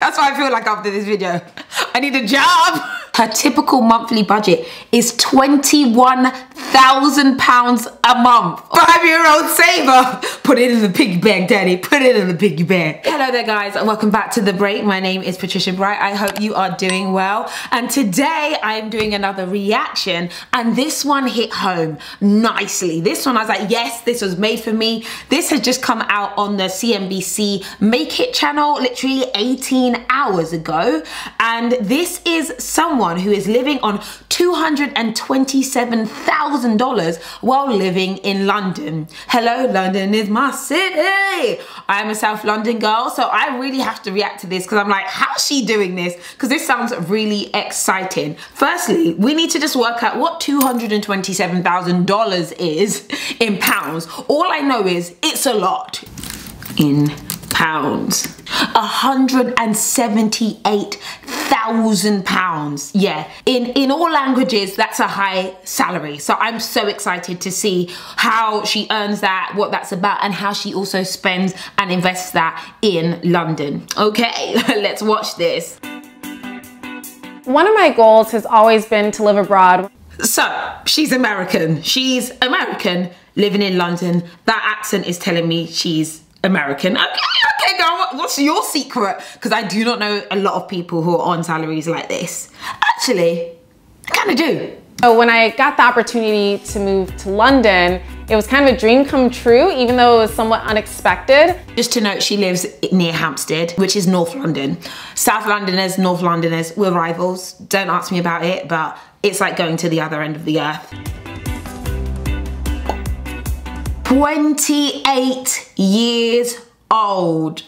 That's what I feel like after this video. I need a job. Her typical monthly budget is £21,000 a month. 5-year-old saver. Put it in the piggy bank, daddy. Put it in the piggy bank. Hello there, guys, and welcome back to The Break. My name is Patricia Bright. I hope you are doing well. And today I'm doing another reaction, and this one hit home nicely. This one I was like, yes, this was made for me. This has just come out on the CNBC Make It channel literally 18 hours ago. And this is someone who is living on $227,000 while living in London. Hello, London is my city. I am a South London girl, so I really have to react to this because I'm like, how's she doing this? Because this sounds really exciting. Firstly, we need to just work out what $227,000 is in pounds. All I know is it's a lot in pounds. £178,000. Yeah, in all languages, that's a high salary. So I'm so excited to see how she earns that, what that's about, and how she also spends and invests that in London. Okay, let's watch this. One of my goals has always been to live abroad. So she's American. She's American living in London. That accent is telling me she's American. Okay, girl, what's your secret? Because I do not know a lot of people who are on salaries like this. Actually, I kind of do. So when I got the opportunity to move to London, it was kind of a dream come true, even though it was somewhat unexpected. Just to note, she lives near Hampstead, which is North London. South Londoners, North Londoners, we're rivals. Don't ask me about it, but it's like going to the other end of the earth. 28 years old.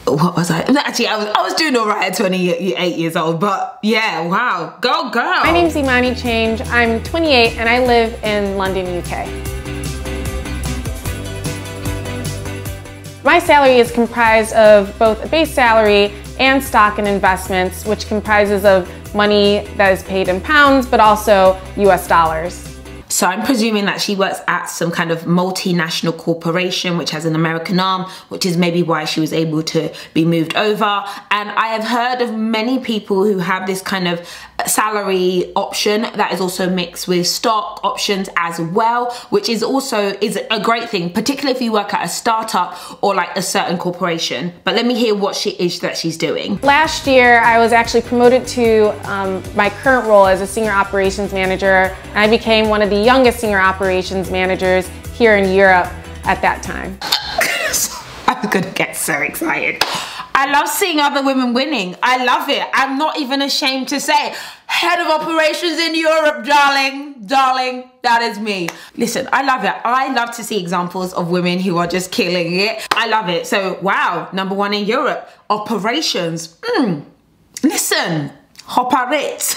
What was I? Actually, I was doing all right at 28 years old, but yeah, wow. Go girl. My name's Imani Change. I'm 28 and I live in London, UK. My salary is comprised of both a base salary and stock and investments, which comprises of money that is paid in pounds, but also US dollars. So I'm presuming that she works at some kind of multinational corporation which has an American arm, which is maybe why she was able to be moved over. And I have heard of many people who have this kind of salary option that is also mixed with stock options as well, which is also a great thing, particularly if you work at a startup or like a certain corporation. But let me hear what she is that she's doing. Last year, I was actually promoted to my current role as a senior operations manager, and I became one of the youngest senior operations managers here in Europe at that time. I'm gonna get so excited. I love seeing other women winning. I love it. I'm not even ashamed to say, head of operations in Europe, darling. Darling, that is me. Listen, I love it. I love to see examples of women who are just killing it. I love it. So, wow, #1 in Europe. Operations. Listen, operate.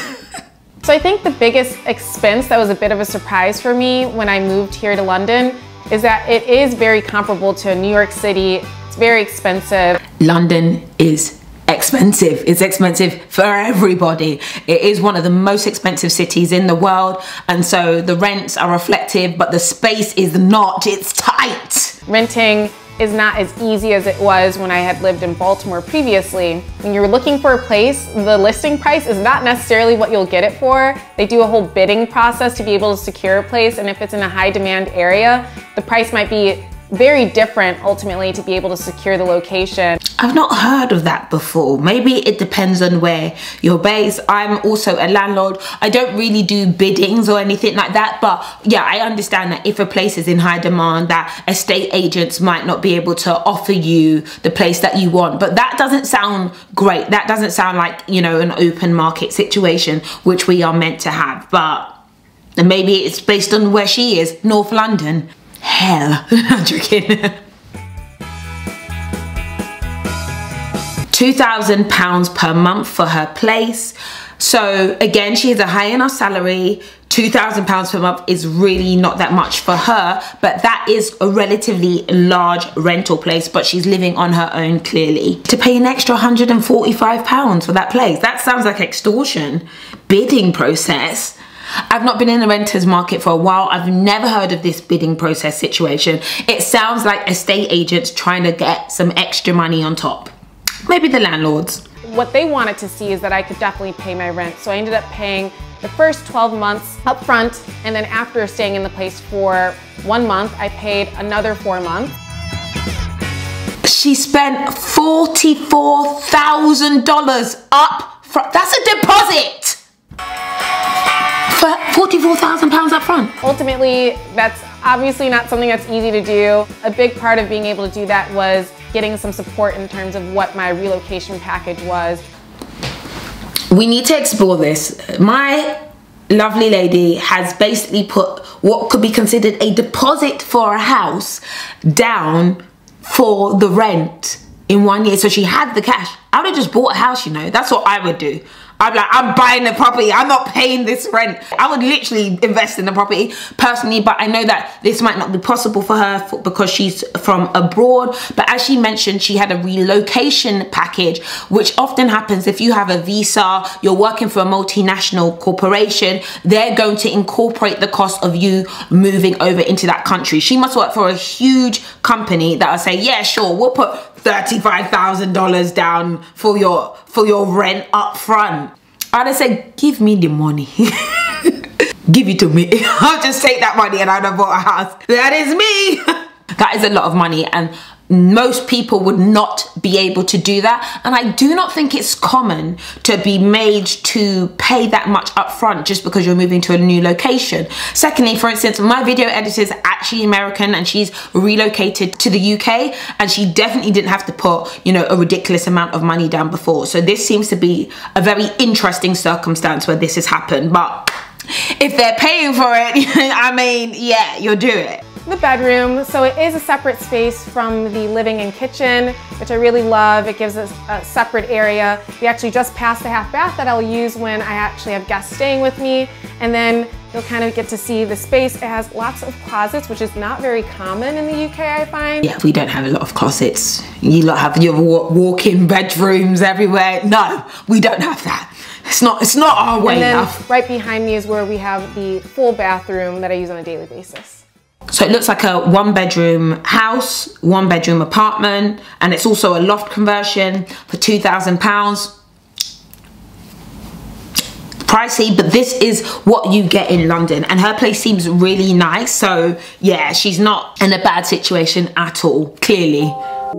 So I think the biggest expense that was a bit of a surprise for me when I moved here to London is that it is very comparable to New York City. It's very expensive. London is expensive. It's expensive for everybody. It is one of the most expensive cities in the world, and so the rents are reflective, but the space is not. It's tight. Renting is not as easy as it was when I had lived in Baltimore previously. When you're looking for a place, the listing price is not necessarily what you'll get it for. They do a whole bidding process to be able to secure a place, and if it's in a high demand area, the price might be very different ultimately to be able to secure the location. I've not heard of that before. Maybe it depends on where you're based. I'm also a landlord. I don't really do biddings or anything like that, but yeah, I understand that if a place is in high demand, that estate agents might not be able to offer you the place that you want. But that doesn't sound great. That doesn't sound like, you know, an open market situation, which we are meant to have. But maybe it's based on where she is, North London. Hell, I'm joking. £2,000 per month for her place. So again, she has a high enough salary. £2,000 per month is really not that much for her, but that is a relatively large rental place, but she's living on her own clearly. To pay an extra £145 for that place, that sounds like extortion. Bidding process. I've not been in the renters market for a while. I've never heard of this bidding process situation. It sounds like estate agents trying to get some extra money on top. Maybe the landlords. What they wanted to see is that I could definitely pay my rent. So I ended up paying the first 12 months up front, and then after staying in the place for 1 month, I paid another 4 months. She spent $44,000 up front. That's a deposit! For £44,000 up front. Ultimately, that's obviously not something that's easy to do. A big part of being able to do that was getting some support in terms of what my relocation package was. We need to explore this. My lovely lady has basically put what could be considered a deposit for a house down for the rent in 1 year. So she had the cash. I would have just bought a house, you know. That's what I would do. I'm like, I'm buying the property. I'm not paying this rent. I would literally invest in the property personally, but I know that this might not be possible for her because she's from abroad. But as she mentioned, she had a relocation package, which often happens if you have a visa, you're working for a multinational corporation, they're going to incorporate the cost of you moving over into that country. She must work for a huge company that will say, yeah, sure, we'll put $35,000 down for your rent up front. I'd have said, give me the money. Give it to me. I'll just take that money and I'd have bought a house. That is me. That is a lot of money, and most people would not be able to do that. And I do not think it's common to be made to pay that much upfront just because you're moving to a new location. Secondly, for instance, my video editor is actually American and she's relocated to the UK, and she definitely didn't have to put, you know, a ridiculous amount of money down before. So this seems to be a very interesting circumstance where this has happened. But if they're paying for it, I mean, yeah, you'll do it. The bedroom, so it is a separate space from the living and kitchen, which I really love. It gives us a separate area. We actually just passed the half bath that I'll use when I actually have guests staying with me. And then you'll kind of get to see the space. It has lots of closets, which is not very common in the UK, I find. Yeah, we don't have a lot of closets. You lot have your walk-in bedrooms everywhere. No, we don't have that. It's not our way. And then right behind me is where we have the full bathroom that I use on a daily basis. So it looks like a 1-bedroom house, 1-bedroom apartment, and it's also a loft conversion for £2,000. Pricey, but this is what you get in London, and her place seems really nice. So yeah, she's not in a bad situation at all, clearly.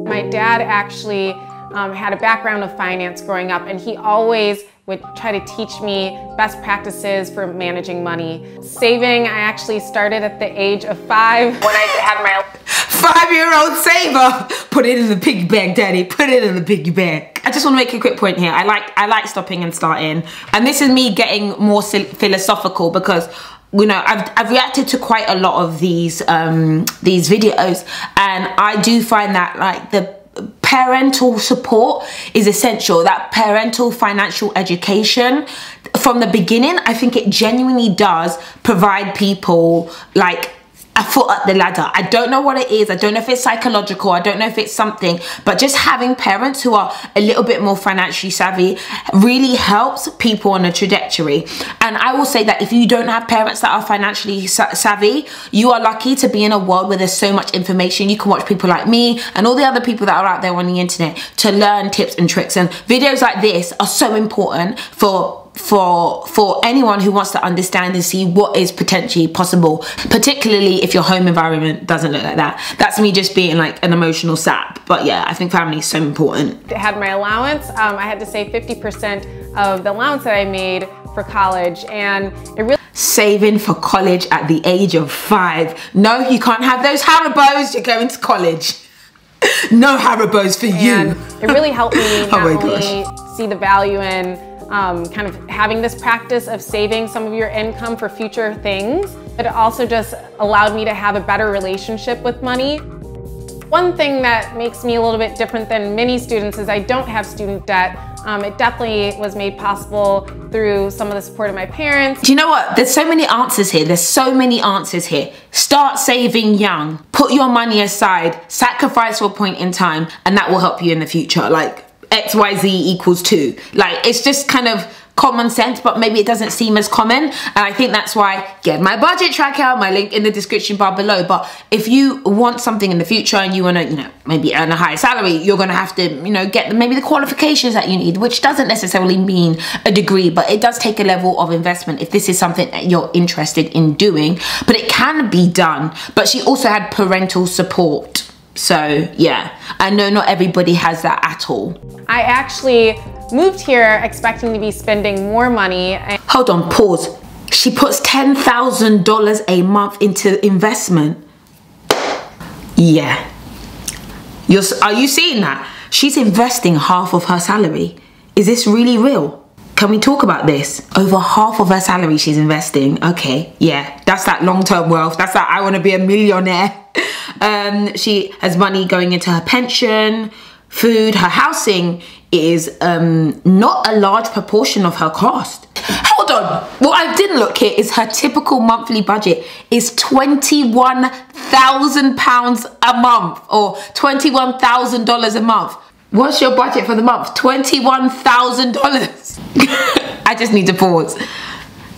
My dad actually had a background of finance growing up, and he always would try to teach me best practices for managing money. Saving, I actually started at the age of 5 when I had my 5-year-old saver. Put it in the piggy bank, daddy. Put it in the piggy bank. I just want to make a quick point here. I like stopping and starting, and this is me getting more philosophical because, you know, I've reacted to quite a lot of these videos, and I do find that like the parental support is essential. That parental financial education from the beginning, I think it genuinely does provide people like a foot up the ladder. I don't know what it is. I don't know if it's psychological. I don't know if it's something, but just having parents who are a little bit more financially savvy really helps people on a trajectory. And I will say that if you don't have parents that are financially savvy, you are lucky to be in a world where there's so much information. You can watch people like me and all the other people that are out there on the internet to learn tips and tricks, and videos like this are so important for anyone who wants to understand and see what is potentially possible, particularly if your home environment doesn't look like that. That's me just being like an emotional sap. But yeah, I think family is so important. I had my allowance. I had to save 50% of the allowance that I made for college, and it really... Saving for college at the age of 5. No, you can't have those Haribos. You're going to college. No Haribos for you. And it really helped me not only see the value in kind of having this practice of saving some of your income for future things, but it also just allowed me to have a better relationship with money. One thing that makes me a little bit different than many students is I don't have student debt. It definitely was made possible through some of the support of my parents. Do you know what? There's so many answers here. There's so many answers here. Start saving young. Put your money aside. Sacrifice for a point in time, and that will help you in the future. Like, XYZ equals 2. Like, it's just kind of common sense, but maybe it doesn't seem as common. And I think that's why, get my budget tracker, my link in the description bar below. But if you want something in the future and you want to, you know, maybe earn a higher salary, you're going to have to, you know, get maybe the qualifications that you need, which doesn't necessarily mean a degree, but it does take a level of investment if this is something that you're interested in doing. But it can be done. But she also had parental support. So yeah, I know not everybody has that at all. I actually moved here expecting to be spending more money. Hold on, pause. She puts $10,000 a month into investment. Yeah. Are you seeing that? She's investing half of her salary. Is this really real? Can we talk about this? Over half of her salary she's investing. Okay, yeah, that's that long-term wealth. That's that I want to be a millionaire. She has money going into her pension, food, her housing is not a large proportion of her cost. Hold on, what I didn't look at is her typical monthly budget is £21,000 a month, or $21,000 a month. What's your budget for the month? $21,000. I just need to pause.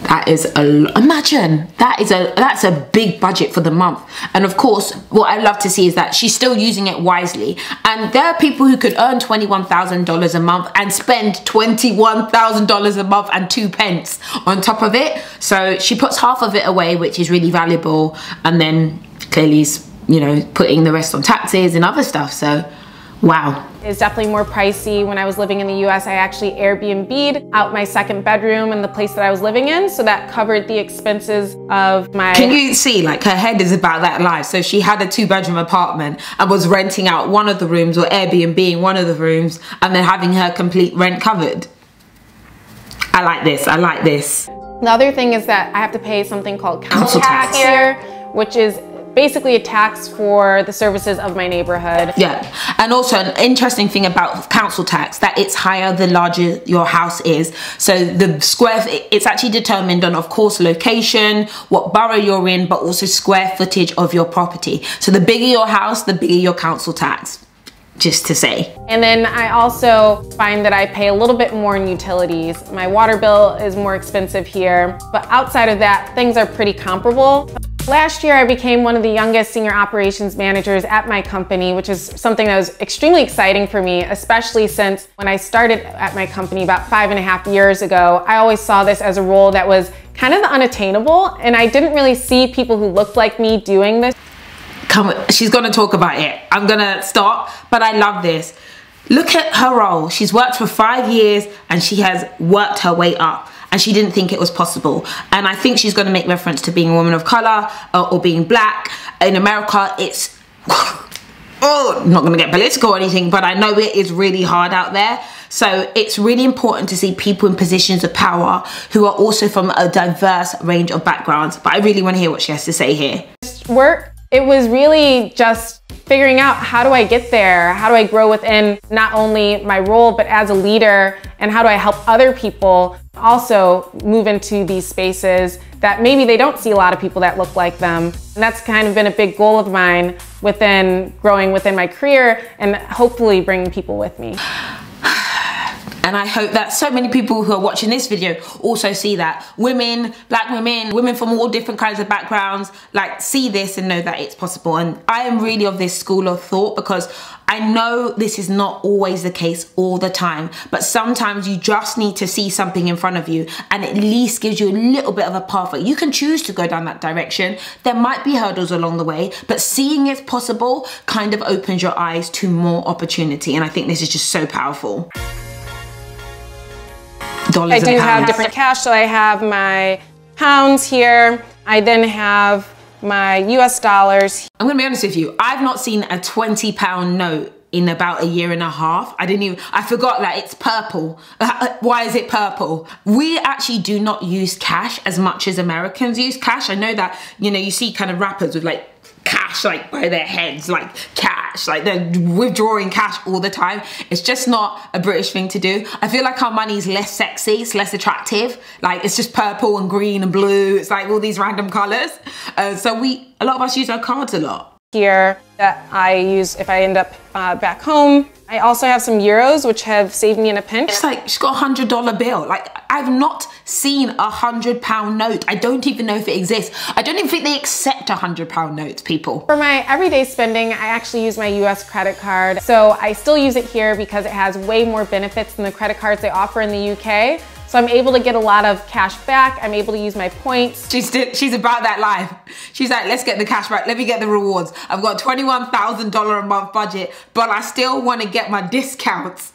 That is imagine, that's a big budget for the month. And of course, what I love to see is that she's still using it wisely. And there are people who could earn $21,000 a month and spend $21,000 a month and 2 pence on top of it. So she puts half of it away, which is really valuable. And then clearly, you know, putting the rest on taxes and other stuff. So wow. It's definitely more pricey. When I was living in the US, I actually Airbnb'd out my second bedroom in the place that I was living in, so that covered the expenses of my... Can you see, like, her head is about that life? So she had a 2-bedroom apartment and was renting out one of the rooms, or Airbnbing one of the rooms, and then having her complete rent covered. I like this, I like this. The other thing is that I have to pay something called council tax here, which is basically a tax for the services of my neighborhood. Yeah, and also an interesting thing about council tax, that it's higher the larger your house is. So the it's actually determined on, of course, location, what borough you're in, but also square footage of your property. So the bigger your house, the bigger your council tax. Just to say. And then I also find that I pay a little bit more in utilities. My water bill is more expensive here, but outside of that, things are pretty comparable. Last year, I became one of the youngest senior operations managers at my company, which is something that was extremely exciting for me, especially since when I started at my company about 5.5 years ago, I always saw this as a role that was kind of unattainable, and I didn't really see people who looked like me doing this. She's gonna talk about it. I'm gonna stop, but I love this. Look at her role. She's worked for 5 years and she has worked her way up. And she didn't think it was possible. And I think she's going to make reference to being a woman of color or being black. In America, it's, oh, I'm not going to get political or anything, but I know it is really hard out there. So it's really important to see people in positions of power who are also from a diverse range of backgrounds. But I really want to hear what she has to say here. It was really just figuring out, how do I get there? How do I grow within not only my role, but as a leader? And how do I help other people also move into these spaces that maybe they don't see a lot of people that look like them? And that's kind of been a big goal of mine within growing within my career and hopefully bringing people with me. And I hope that so many people who are watching this video also see that. Women, black women, women from all different kinds of backgrounds, like, see this and know that it's possible. And I am really of this school of thought, because I know this is not always the case all the time, but sometimes you just need to see something in front of you and at least gives you a little bit of a pathway. You can choose to go down that direction. There might be hurdles along the way, but seeing it's possible kind of opens your eyes to more opportunity. And I think this is just so powerful. I do have different cash, so I have my pounds here. I then have my US dollars. I'm gonna be honest with you, I've not seen a £20 note in about 1.5 years. I forgot that it's purple. Why is it purple? We actually do not use cash as much as Americans use cash. I know that, you know, you see kind of rappers with like cash like by their heads, like cash, like they're withdrawing cash all the time. It's just not a British thing to do. I feel like our money is less sexy, it's less attractive. Like, it's just purple and green and blue. It's like all these random colors. So a lot of us use our cards a lot. here that I use if I end up back home. I also have some euros, which have saved me in a pinch. It's like she's got a $100 bill. Like, I've not seen a £100 note. I don't even know if it exists. I don't even think they accept £100 notes, people. For my everyday spending, I actually use my US credit card. So I still use it here because it has way more benefits than the credit cards they offer in the UK. So I'm able to get a lot of cash back. I'm able to use my points. She's about that life. She's like, let's get the cash back. Let me get the rewards. I've got a $21,000 a month budget, but I still want to get my discounts.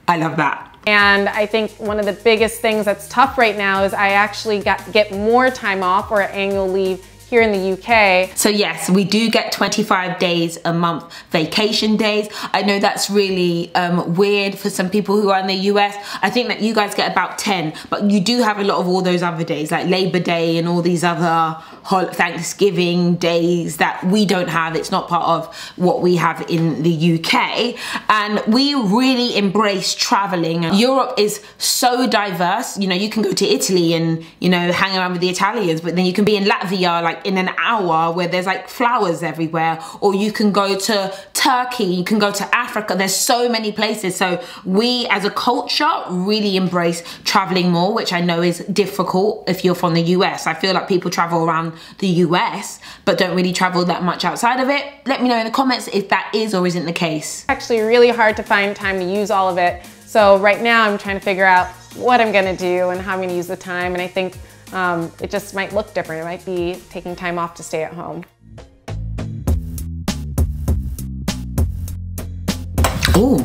I love that. And I think one of the biggest things that's tough right now is I actually get more time off or annual leave here in the UK. So yes, we do get 25 days a month vacation days. I know that's really weird for some people who are in the US. I think that you guys get about 10, but you do have a lot of all those other days like Labor Day and all these other Thanksgiving days that we don't have. It's not part of what we have in the UK. And we really embrace traveling. Europe is so diverse. You know, you can go to Italy and, you know, hang around with the Italians, but then you can be in Latvia like in an hour where there's like flowers everywhere, or you can go to Turkey, you can go to Africa. There's so many places. So we as a culture really embrace traveling more, which I know is difficult if you're from the US. I feel like people travel around the US but don't really travel that much outside of it. Let me know in the comments if that is or isn't the case. Actually really hard to find time to use all of it. So right now I'm trying to figure out what I'm gonna do and how I'm gonna use the time, and I think it just might look different. It might be taking time off to stay at home. Ooh,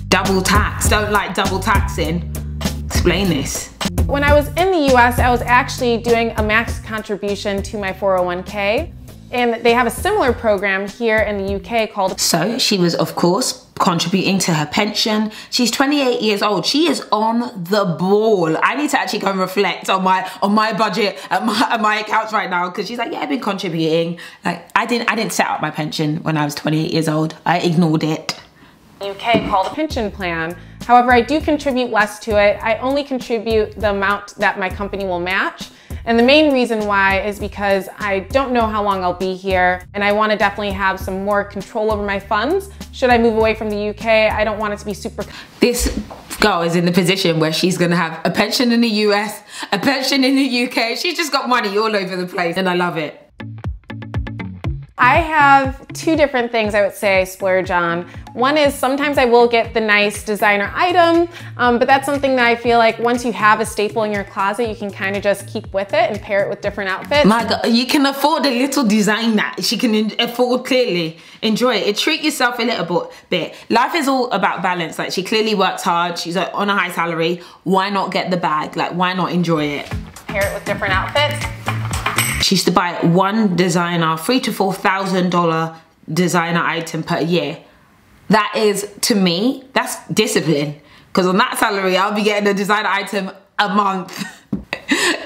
double tax. Don't like double taxing. Explain this. When I was in the US, I was actually doing a max contribution to my 401k. And they have a similar program here in the UK called... So she was, of course, contributing to her pension. She's 28 years old. She is on the ball. I need to actually go and reflect on my budget at my accounts right now, because she's like, yeah, I've been contributing. Like, I didn't set up my pension when I was 28 years old. I ignored it. UK called a pension plan. However, I do contribute less to it. I only contribute the amount that my company will match. And the main reason why is because I don't know how long I'll be here, and I want to definitely have some more control over my funds. Should I move away from the UK, I don't want it to be super... This girl is in the position where she's going to have a pension in the US, a pension in the UK. She's just got money all over the place, and I love it. I have two different things I would say I splurge on. One is sometimes I will get the nice designer item, but that's something that I feel like once you have a staple in your closet, you can kind of just keep with it and pair it with different outfits. My God, you can afford a little designer. She can afford, clearly. Enjoy it. Treat yourself a little bit. Life is all about balance. Like, she clearly works hard. She's on a high salary. Why not get the bag? Like, why not enjoy it? Pair it with different outfits. She used to buy one designer, $3,000 to $4,000 designer item per year. That is, to me, that's discipline. Because on that salary, I'll be getting a designer item a month.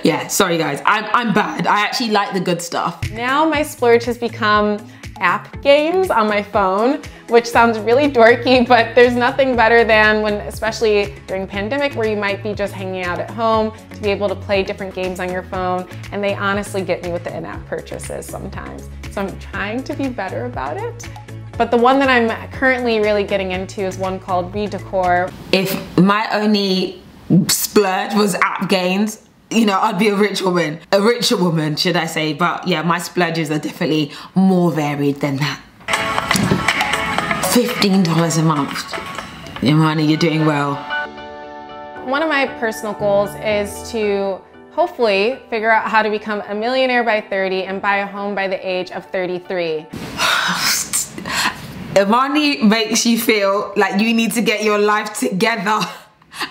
Yeah, sorry guys, I'm bad. I actually like the good stuff. Now my splurge has become app games on my phone, which sounds really dorky, but there's nothing better than when, especially during pandemic, where you might be just hanging out at home, to be able to play different games on your phone. And they honestly get me with the in-app purchases sometimes. So I'm trying to be better about it. But the one that I'm currently really getting into is one called Redecor. If my only splurge was app games, you know, I'd be a richer woman, should I say. But yeah, my splurges are definitely more varied than that. $15 a month. Imani, you're doing well. One of my personal goals is to hopefully figure out how to become a millionaire by 30 and buy a home by the age of 33. Imani makes you feel like you need to get your life together.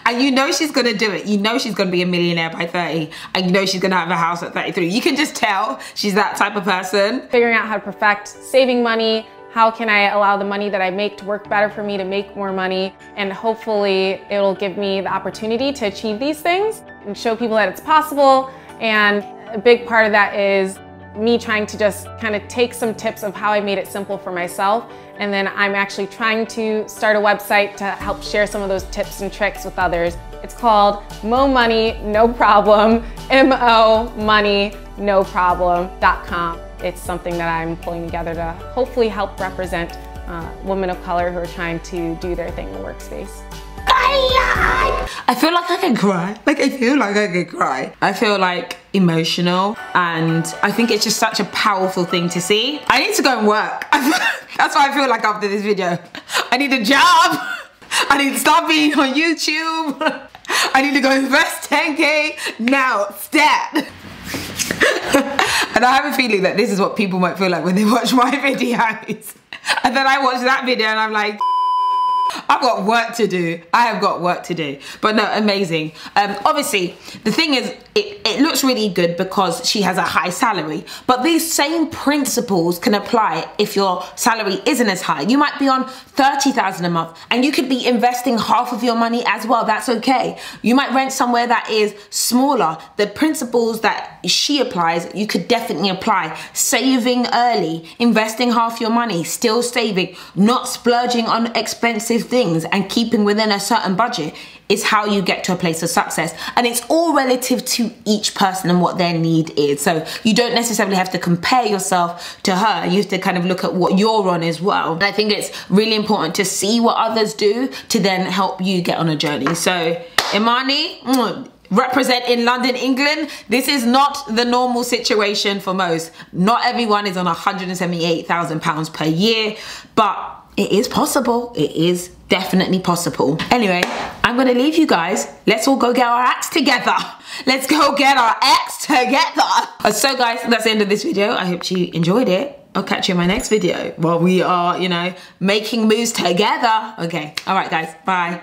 And you know she's gonna do it. You know she's gonna be a millionaire by 30. And you know she's gonna have a house at 33. You can just tell she's that type of person. Figuring out how to perfect saving money. How can I allow the money that I make to work better for me to make more money? And hopefully it'll give me the opportunity to achieve these things and show people that it's possible. And a big part of that is me trying to just kind of take some tips of how I made it simple for myself. And then I'm actually trying to start a website to help share some of those tips and tricks with others. It's called Mo Money No Problem, MO Money No Problem.com. it's something that I'm pulling together to hopefully help represent women of color who are trying to do their thing in the workspace. I feel like I can cry. I feel like emotional, and I think it's just such a powerful thing to see. I need to go and work. That's what I feel like after this video. I need a job. I need to stop being on YouTube. I need to go invest 10K now, stat. And I have a feeling that this is what people might feel like when they watch my videos. And then I watch that video and I'm like, I've got work to do. I have got work to do. But no, amazing. Obviously, the thing is, it looks really good because she has a high salary. But these same principles can apply if your salary isn't as high. You might be on 30,000 a month and you could be investing half of your money as well. That's okay. You might rent somewhere that is smaller. The principles that she applies, you could definitely apply. Saving early, investing half your money, still saving, not splurging on expensive things and keeping within a certain budget is how you get to a place of success. And it's all relative to each person and what their need is. So you don't necessarily have to compare yourself to her. You have to kind of look at what you're on as well. And I think it's really important to see what others do to then help you get on a journey. So Imani, represent in London, England. This is not the normal situation for most. Not everyone is on £178,000 per year, but it is possible. It is definitely possible. Anyway, I'm gonna leave you guys. Let's all go get our acts together. Let's go get our acts together. So guys, that's the end of this video. I hope you enjoyed it. I'll catch you in my next video while we are, you know, making moves together. Okay, all right guys, bye.